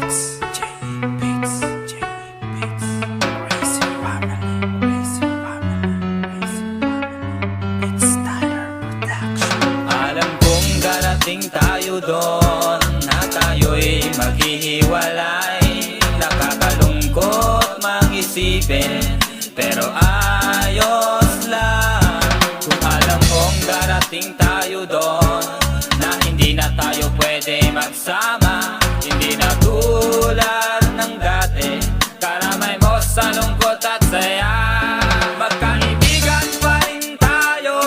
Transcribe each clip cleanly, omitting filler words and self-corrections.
Beats, Jamie Beats, Jamie Beats. Racing family, racing family, racing family. It's Tyler Production. Alam kong darating tayo doon na tayo'y maghihiwalay. Nakakalungkot mag-isipin, pero ayos lang. Kung alam kong darating tayo doon na hindi na tayo pwede magsama, hindi na tulad ng dati, karamay mo sa lungkot at saya. Magkaibigan pa rin tayo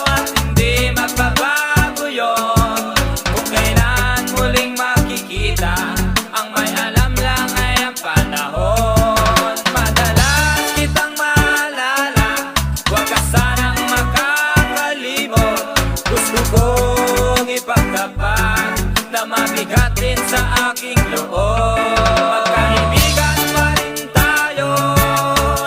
at hindi magbabago yun. Kung kailan muling makikita, ang may alam lang ay ang panahon. Madalas kitang maalala, huwag ka sanang makakalimot. Gusto kong ipagtapat na mabigat din sa aking loob. Magkaibigan pa rin tayo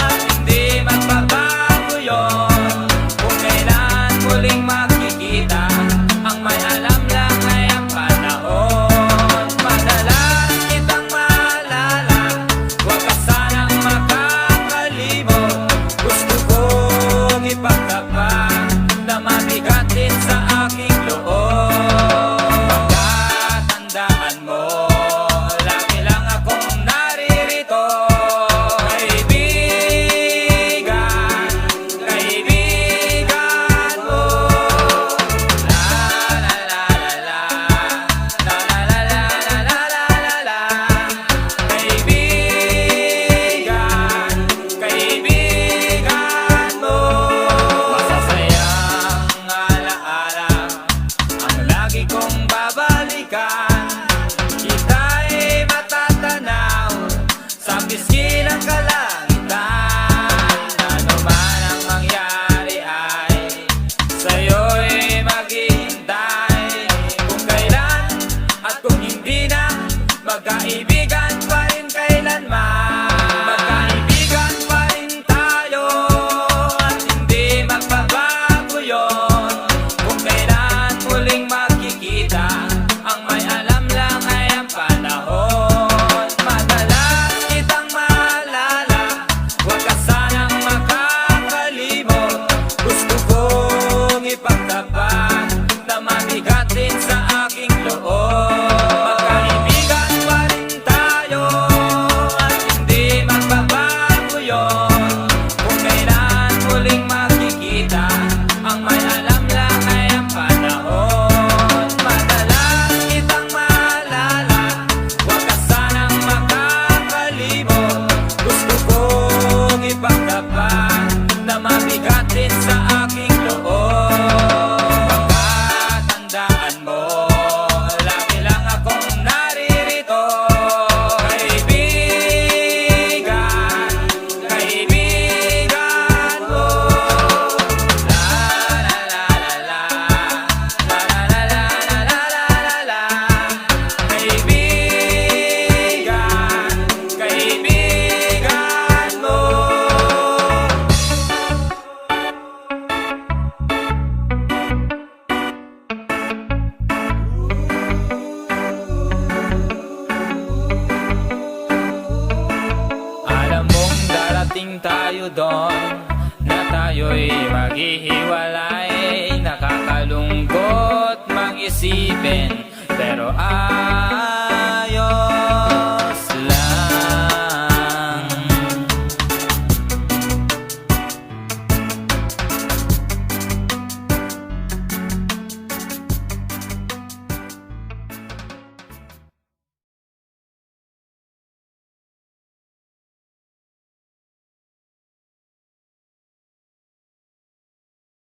at hindi magbabago yun. Kung kailan muling makikita, ang may alam lang ay ang panahon. Madalas kitang maalala, huwag ka sanang makakalimot. Gusto kong ipagtapat na mabigat din sa aking loob. Pagkatandaan mo, lagi lang akong naririto. Kaibigan, kaibigan mo. La la la la la, la la la la la la la. Kaibigan, kaibigan mo. Masasayang alaala ang lagi kong babalikan. Kita'y matatanaw sa pisngi ng kalangitan. Ano man ang mangyari ay sa'yo'y maghihintay. Kung kailan at kung hindi na, magkaibigan pa rin kailanman. Magkaibigan pa rin tayo at hindi magbabago yun. Kung kailan muling makikita, ang may alam lang ay ang panahon. Madalas kitang maalala, huwag ka sanang makakalimot. Gusto kong ipagtapat na mabigat din sa aking loob. Magkaibigan pa rin tayo at hindi magbabago yun. Kung kailan muling makikita, ang may alam lang ay ang panahon. Madalas kitang maalala, huwag ka sanang makakalimot. Gusto kong ipagtapat na mabigat din sa aking loob. Pagkatandaan mo, lagi lang akong naririto. Kaibigan, kaibigan mo. La la la la la, la la la la la la la. Kaibigan, kaibigan mo. Alam mong darating tayo doon na tayo'y maghihiwalay. Nakakalungkot mag-isipin,